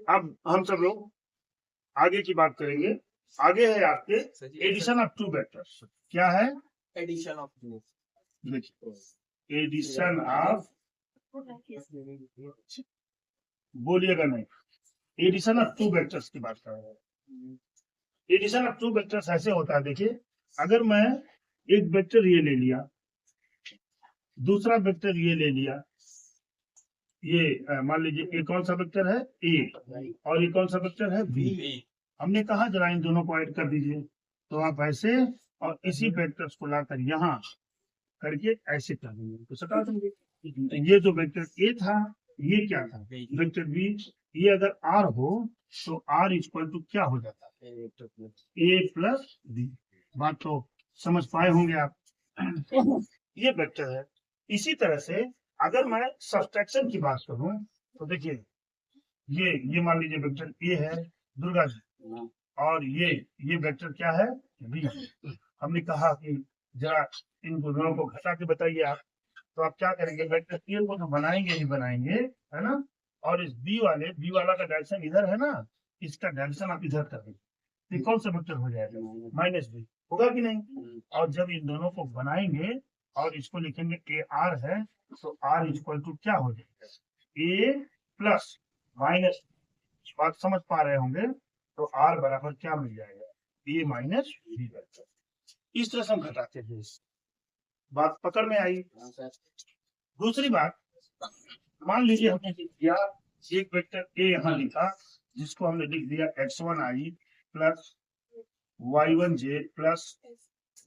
अब हम सब लोग आगे की बात करेंगे। आगे है आपके एडिशन ऑफ टू वेक्टर्स। क्या है? एडिशन ऑफ एडिशन ऑफ, बोलिएगा नहीं, एडिशन ऑफ टू वेक्टर्स की बात कर रहे हैं। एडिशन ऑफ टू वेक्टर्स ऐसे होता है, देखिए, अगर मैं एक वेक्टर ये ले लिया, दूसरा वेक्टर ये ले लिया, ये मान लीजिए ये कौन सा वेक्टर है? ए, और ये कौन सा वेक्टर है? बी। हमने कहा जरा इन दोनों को ऐड कर दीजिए, तो आप ऐसे और इसी वेक्टर्स को लाकर यहाँ करके ऐसे कर देंगे तो सटा देंगे। ये जो वेक्टर ए था, ये क्या था? Vector b. ये अगर आर हो तो आर इक्वल टू क्या हो जाता है? ए प्लस बी। बात तो समझ पाए होंगे आप। ये वेक्टर है। इसी तरह से अगर मैं सब्सट्रैक्शन की बात करूं तो देखिए, ये मान लीजिए वेक्टर ए है दुर्गा जी, और ये वेक्टर क्या है? बी। हमने कहा कि जरा इन दोनों को घटा के बताइए आप, तो आप क्या करेंगे? वेक्टर ए को तो बनाएंगे ही बनाएंगे, है ना, और इस बी वाला का डायरेक्शन इधर है ना, इसका डायरेक्शन आप इधर कर देंगे, कौन सा वेक्टर हो जाएगा? Minus b. होगा कि नहीं? और जब इन दोनों को बनाएंगे और इसको लिखेंगे ए आर है, तो आर इक्वल टू क्या हो जाएगा? ए प्लस माइनस, बात समझ पा रहे होंगे, तो आर बराबर क्या मिल जाएगा? ए माइनस बी वेक्टर। इस तरह से हम घटाते हैं। बात पकड़ में आई? दूसरी बात, मान लीजिए हमने लिख दिया एक वेक्टर ए यहाँ लिखा, जिसको हमने लिख दिया x1i plus y1j plus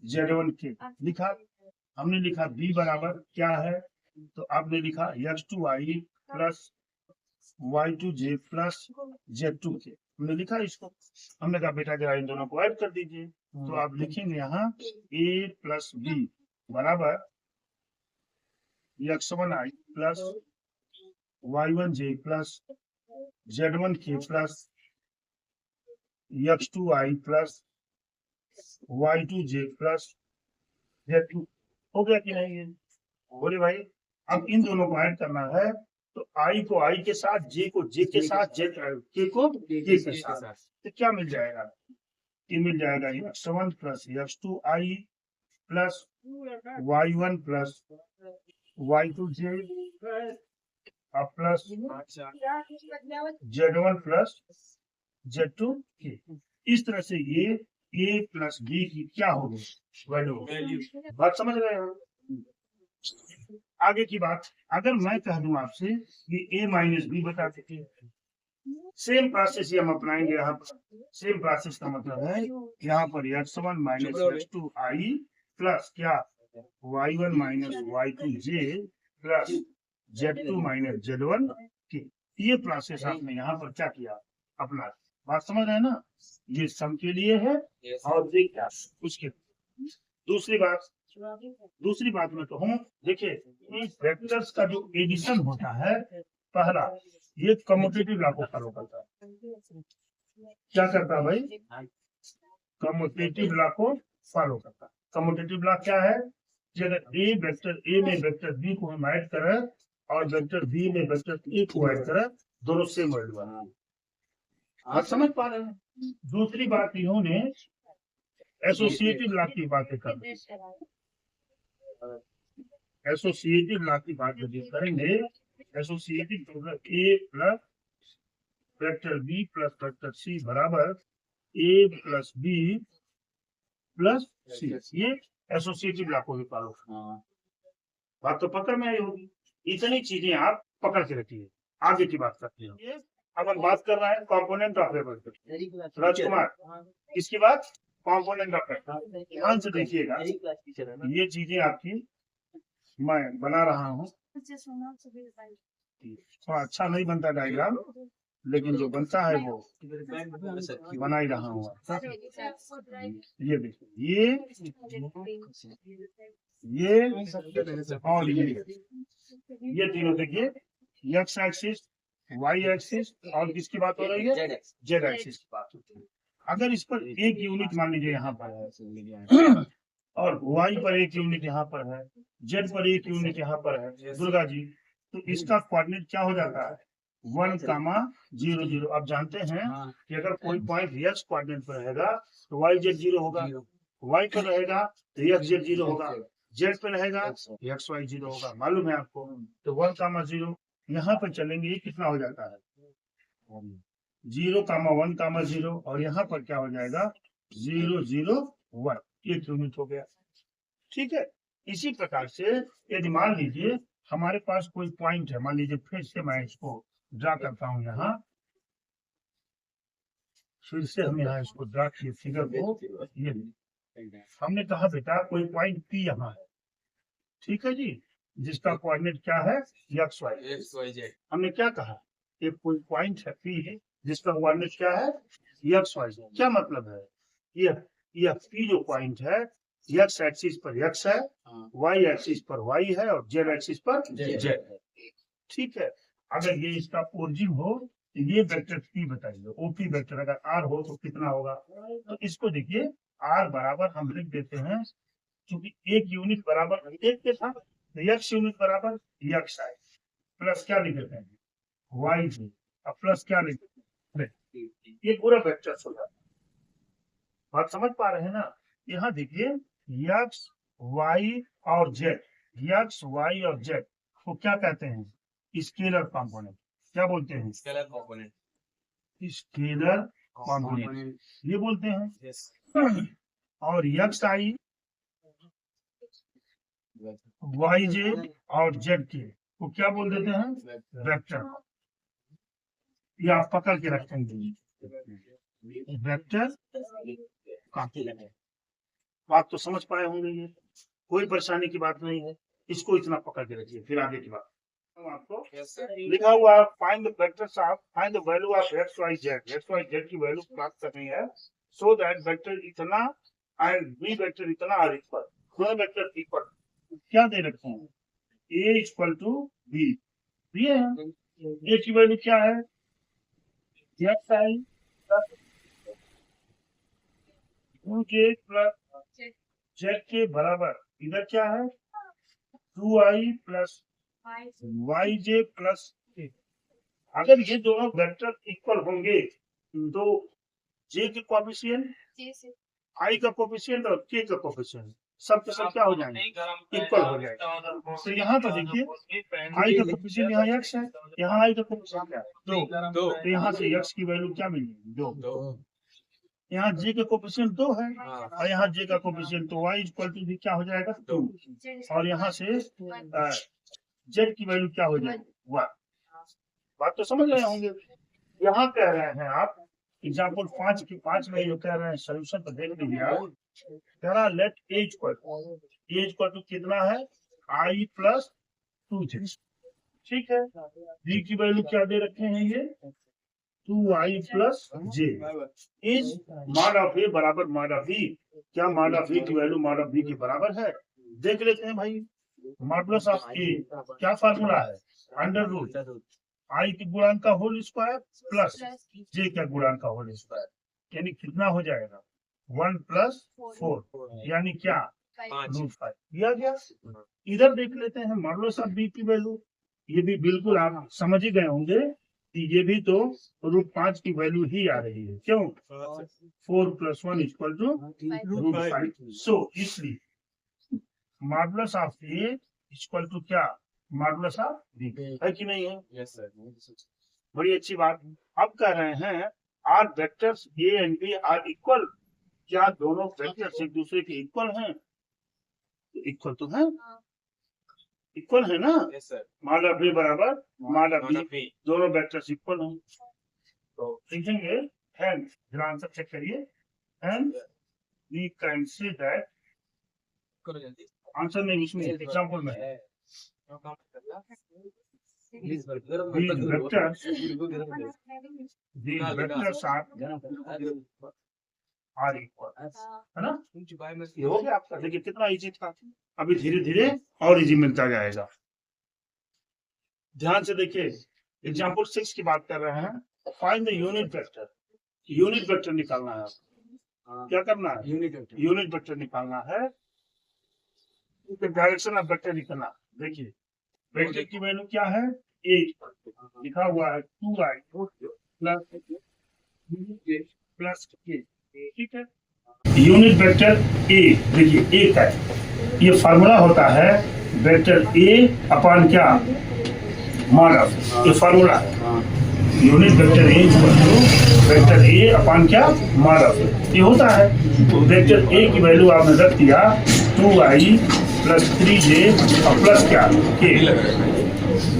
z1k लिखा। हमने लिखा b बराबर क्या है? तो आपने लिखा x2i plus y2j plus z2k। हमने लिखा इसको। हमने कहा बेटा जरा इन दोनों को ऐड कर दीजिए, तो आप लिखेंगे यहाँ a प्लस b बराबर x1i plus y1j plus z1k plus x2i plus y2j plus z2। हो गया कि नहीं? ये बोले भाई, अब इन दोनों को ऐड करना है, तो i को i के साथ, j को j के साथ, k को k के साथ, तो क्या मिल जाएगा? ये मिल जाएगा x1 plus x2i plus y1 plus y2j plus z1 plus z2k। इस तरह से ये a प्लस b की क्या होगी? वैल्यू। बात समझ रहे हो? आगे की बात, अगर मैं कह दूं आपसे कि a माइनस बी बता दीजिए, सेम प्रोसेस हम अपनाएंगे यहाँ पर। सेम प्रोसेस का मतलब है यहाँ पर x1 माइनस x2i प्लस क्या y1 minus y2j plus z2 minus z1k। ये प्रोसेस आपने यहाँ पर क्या किया? अपना। बात समझ रहे हैं ना? ये सम के लिए है और ये क्या उसके। दूसरी बात मैं कहूँ, देखिए इस वेक्टर्स का जो एडिशन होता है, पहला ये कम्यूटेटिव लॉ को फॉलो करता है। क्या करता है भाई? कम्यूटेटिव लॉ को फॉलो करता है। कम्यूटेटिव लॉ क्या है? अगर वेक्टर ए में वेक्टर बी को हम ऐड करें और वेक्टर बी में वेक्टर ए को ऐड करें, दोनों सेम वैल्यू बना। आप समझ पा रहे हैं? दूसरी बात, इन्होंने एसोसिएटिव लॉ की बातें कर दी। एसोसिएटिव लॉ की बात जब करेंगे, एसोसिएटिव मतलब A plus vector B plus vector C बराबर A plus B plus C. ये एसोसिएटिव लॉ को भी फॉलो। बात तो पकड़ में आई होगी। इतनी चीजें आप पकड़ के रखिए। आगे की बात करते हैं। अब हम बात कर रहे हैं कंपोनेंट ऑफ वेक्टर। राजकुमार, इसके बाद कंपोनेंट ऑफ वेक्टर। ध्यान से देखिएगा, ये चीजें आपकी मैं बना रहा हूँ। तो अच्छा नहीं बनता डायग्राम, लेकिन जो बनता है वो बना ही रहा हूँ। ये देखिए, ये और ये तीनों देखिए, एक्स एक्सिस, वाई एक्सिस और किसकी बात हो रही है? जेड एक्सिस की बात होती है। अगर इस पर एक यूनिट मान लीजिए यहाँ पर है और वाई पर एक यूनिट यहाँ पर है, जेड पर एक यूनिट यहाँ पर है दुर्गा जी, तो इसका कोऑर्डिनेट क्या हो जाता है? 1,0,0। अब जानते हैं कि अगर कोई पॉइंट x कोऑर्डिनेट पर रहेगा तो y z 0 होगा, y पर रहेगा तो x z 0 होगा, z पे रहेगा x y 0 होगा। मालूम है आपको? तो 1,0 यहाँ पर चलेंगे, ये कितना हो जाता है 0,1,0 और यहाँ पर क्या हो जाएगा 0 0 1। ये यूनिट हो गया। ठीक है। इसी प्रकार से यदि मान लीजिए हमारे पास कोई पॉइंट है, मान लीजिए फिर से मैं इसको ड्रा करता हूं यहाँ, फिर से हम यहाँ इसको ड्रा किए फिगर को। ये हमने कहा बेटा कोई पॉइंट P यहाँ है, ठीक है जी, जिसका कोऑर्डिनेट क्या है एक्स वाई जेड। हमने क्या कहा, एक कोई पॉइंट है P जिसका कोऑर्डिनेट क्या है एक्स वाई जेड। क्या मतलब है, ये P जो पॉइंट है एक्स एक्सिस पर x है, वाई एक्सिस पर y है और जेड एक्सिस पर z है। ठीक है। अगर ये इसका ओरिजिन हो तो ये वेक्टर P बताइए, OP वेक्टर अगर R हो तो कितना होगा। तो इसको देखिए R बराबर हम लिख देते हैं, क्योंकि एक यूनिट बराबर एक के था तो x यूनिट बराबर x आई प्लस क्या लिख देते हैं y जी, अब प्लस क्या लिख देते हैं, ये पूरा वेक्टर होगा। बात समझ पा रहे हैं ना। यहाँ देखिए x y और z, x y और z को क्या कहते हैं, स्केलर कंपोनेंट। क्या बोलते हैं, स्केलर कंपोनेंट, स्केलर कंपोनेंट ये बोलते हैं। और x i y j और z के को क्या बोल देते हैं, वेक्टर। ये आप पकड़ के रखेंगे, वेक्टर कंपोनेंट। बात तो समझ पाए होंगे, ये कोई परेशानी की बात नहीं है, इसको इतना पकड़ के रखिए। फिर आगे की बात आपको लिखा हुआ find the vectors of, find the value of x y z की वैल्यू प्राप्त करनी है, सो दैट वेक्टर इतना एंड बी वेक्टर इतना आर इक्वल, दोनों वेक्टर इक्वल। क्या दे रखे हैं, ए इक्वल टू बी दिए हैं। ए की वैल्यू क्या है एक्स आई प्लस जेड के बराबर, इधर क्या है 2i प्लस वाई जे प्लस। अगर ये दोनों वेक्टर इक्वल होंगे तो जे के कोएफिशिएंट, आई का कोएफिशिएंट और के का कोएफिशिएंट सब के सब क्या हो जाएंगे, इक्वल हो जाएगा। तो यहाँ पर देखिए आई का कोएफिशिएंट यहाँ x है, यहाँ आई का कोएफिशिएंट क्या है 2, तो यहाँ से x की वैल्यू क्या मिलेगी 2। यहाँ j का कोएफिशिएंट 2 है और यहाँ j का कोएफिशिएंट, तो y इक्वल टू भी क्या हो जाएगा 2 और यहाँ से z की वैल्यू क्या हो जाएगी 1। बात तो समझ रहे होंगे। यहाँ कह रहे हैं आप एग्जाम्पल 5 की 5 में जो कह रहे हैं सोल्यूशन तो देख लीजिए आप। कह रहा लेट ए इक्वल टू कितना है i प्लस 2j। ठीक है। d की वैल्यू क्या दे रखे हैं ये 2i plus j is mod of ए बराबर मॉड ऑफ b। क्या मॉड ऑफ ए की वैल्यू मॉड ऑफ b के बराबर है, देख लेते हैं भाई। मॉडुलस ऑफ ए क्या फार्मूला है, अंडर रूट आई के गुणांक का होल स्क्वायर प्लस जे का गुणांक का होल स्क्वायर, यानी कितना हो जाएगा 1 प्लस 4 यानी क्या रूट 5 दिया गया। इधर देख लेते हैं मॉडुलस ऑफ बी की वैल्यू, ये भी बिल्कुल आप समझ ही गए होंगे कि ये भी तो रूट 5 की वैल्यू ही आ रही है। क्यों 4 plus 1 equal to root 5। So इसलिए modulus of a equal to क्या मॉडुलस ऑफ बी है कि नहीं है। यस सर, बड़ी अच्छी बात। अब कह रहे हैं are vectors a and b are equal, क्या दोनों वेक्टर्स एक दूसरे के इक्वल हैं, इक्वल तो है, इक्वल है ना। यस सर, मॉड ऑफ ए बराबर मॉड ऑफ बी, दोनों वेक्टर्स इक्वल हैं। तो लिखेंगे एंड, जरा आंसर चेक करिए, and we can say that, करो जल्दी आंसर में इसमें एग्जांपल में है these vectors are equal, है ना। ये हो गया आपका, देखिए कितना इजी था, अभी धीरे धीरे और इजी मिलता जाएगा। ध्यान से देखिए एग्जांपल 6 की बात कर रहे हैं, find the unit vector. Unit vector निकालना है, क्या करना है यूनिट वेक्टर निकालना है, डायरेक्शन ऑफ वेक्टर निकालना। देखिए वेक्टर की वैल्यू क्या है ए लिखा हुआ है 2i प्लस के, ठीक है। यूनिट वेक्टर ए, देखिए ए का ये फार्मूला होता है वेक्टर ए अपॉन क्या, मॉड ऑफ, ये फार्मूला है unit vector A vector A upon क्या, मॉड ऑफ, ये होता है। तो वेक्टर ए की वैल्यू आपने रख दिया 2i प्लस 3j और प्लस क्या के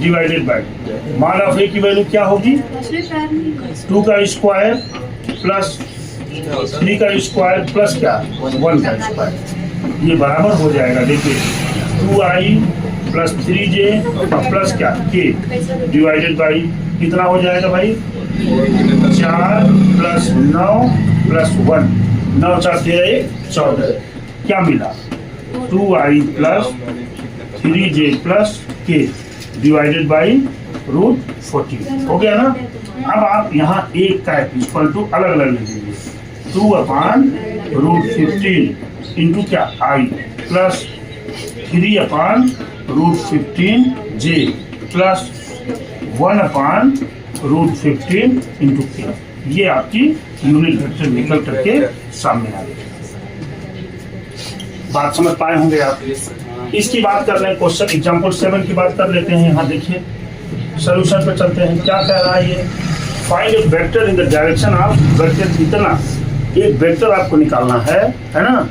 divided by mod of A की वैल्यू क्या होगी 2 का स्क्वायर प्लस 3 का स्क्वायर प्लस क्या 1 का स्क्वायर, ये बराबर हो जाएगा। देखिए 2i प्लस 3j और प्लस क्या k डिवाइडेड बाई कितना हो जाएगा भाई 4 प्लस 9 प्लस 1, 9 4 13 14, क्या मिला 2i plus 3j plus k divided by root 14, हो गया ना। अब आप यहाँ एक का इक्वल टू अलग अलग लिखेंगे 2 अपॉन रूट 15 इंटू क्या i plus 3 upon root 15j plus 1 upon root 15 into k, ये आपकी यूनिट वेक्टर निकल करके सामने आ गई। बात समझ पाए होंगे आप। इसकी बात कर रहे हैं, क्वेश्चन एग्जाम्पल 7 की बात कर लेते हैं। यहाँ देखिए सोल्यूशन पे चलते हैं। क्या कह रहा है ये, find A vector in the direction of vector, इतना एक वेक्टर आपको निकालना है ना,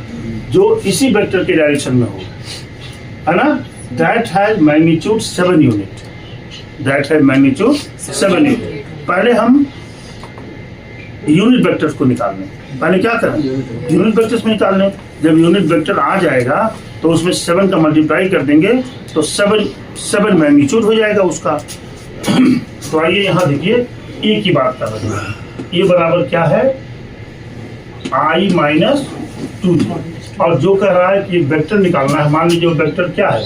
जो इसी वेक्टर के डायरेक्शन में हो, है ना, that has magnitude 7 unit, that has magnitude 7 unit. पहले हम यूनिट वेक्टर्स को निकालने, पहले क्या करें यूनिट वेक्टर्स में निकालने। जब यूनिट वेक्टर आ जाएगा तो उसमें 7 का मल्टीप्लाई कर देंगे तो 7 मैग्नीट्यूड हो जाएगा उसका। तो आइए यहाँ देखिए ए की बात कर रहे हैं, ये बराबर क्या है i माइनस 2j, और जो कह रहा है कि वेक्टर निकालना है, मान लीजिए वेक्टर क्या है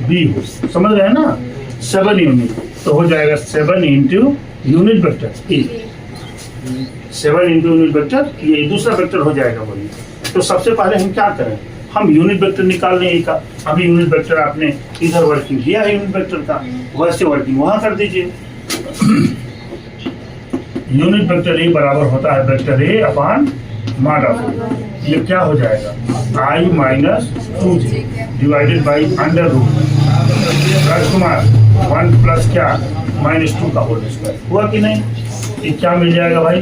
b हो, समझ रहे हैं ना 7 यूनिट, तो हो जाएगा 7 into unit vector A, 7 into unit vector, ये दूसरा वेक्टर हो जाएगा वही। तो सबसे पहले हम क्या करें, हम यूनिट वेक्टर निकाल लें ए का। अभी यूनिट वेक्टर आपने इधर वर्किंग किया है यूनिट वेक्टर का, वैसे वर्किंग वहां कर दीजिए। यूनिट वेक्टर ए बराबर होता है vector A upon mod of A, ये क्या हो जाएगा i minus 2j divided by under root राजकुमार 1 प्लस क्या -2 का होल स्क्वायर, हुआ कि नहीं। ये क्या मिल जाएगा भाई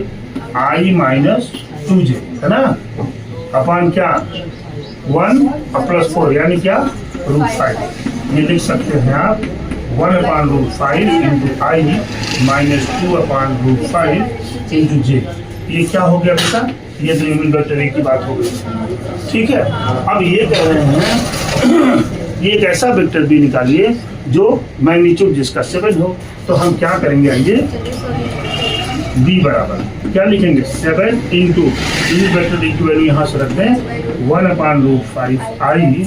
i माइनस 2j, है ना, अपॉन क्या 1 और प्लस 4 यानी क्या रूट 5। ये लिख सकते हैं आप 1 upon root 5 into i minus 2 upon root 5 into j। ये क्या हो गया बेटा, ये तो यूनिट वेक्टर ए की बात हो गई, ठीक है। अब ये कह रहे हैं ये एक ऐसा वेक्टर बी निकालिए जो मैग्नीट्यूड जिसका 7 हो। तो हम क्या करेंगे, आइए बी बराबर क्या लिखेंगे 7 इंटू यूनिट वेक्टर ए की वैल्यू यहाँ से रख दें 1 upon root 5 i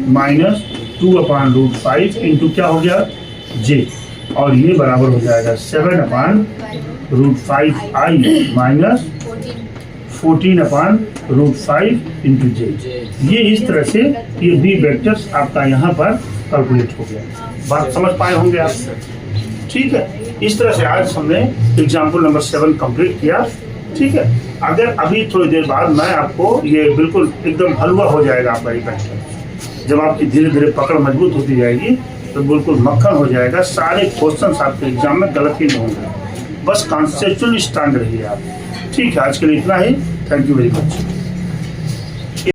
minus 2 upon root 5 into क्या हो गया j, और ये बराबर हो जाएगा 7 upon root 5 i minus 14 upon root 5 into j। ये इस तरह से ये बी वेक्टर्स आपका यहाँ पर कैलकुलेट हो गया। बात समझ पाए होंगे आप, ठीक है। इस तरह से आज हमने एग्जाम्पल नंबर 7 कंप्लीट किया, ठीक है। अगर अभी थोड़ी देर बाद मैं आपको ये बिल्कुल एकदम हलवा हो जाएगा आपका ये वेक्टर, जब आपकी धीरे धीरे पकड़ मजबूत होती जाएगी तो बिल्कुल मक्खन हो जाएगा, सारे क्वेश्चन आपके एग्जाम में गलत ही नहीं होंगे, बस कॉन्सेप्चुअली स्टैंड रहिए आप, ठीक है। आज के लिए इतना ही, थैंक यू वेरी मच।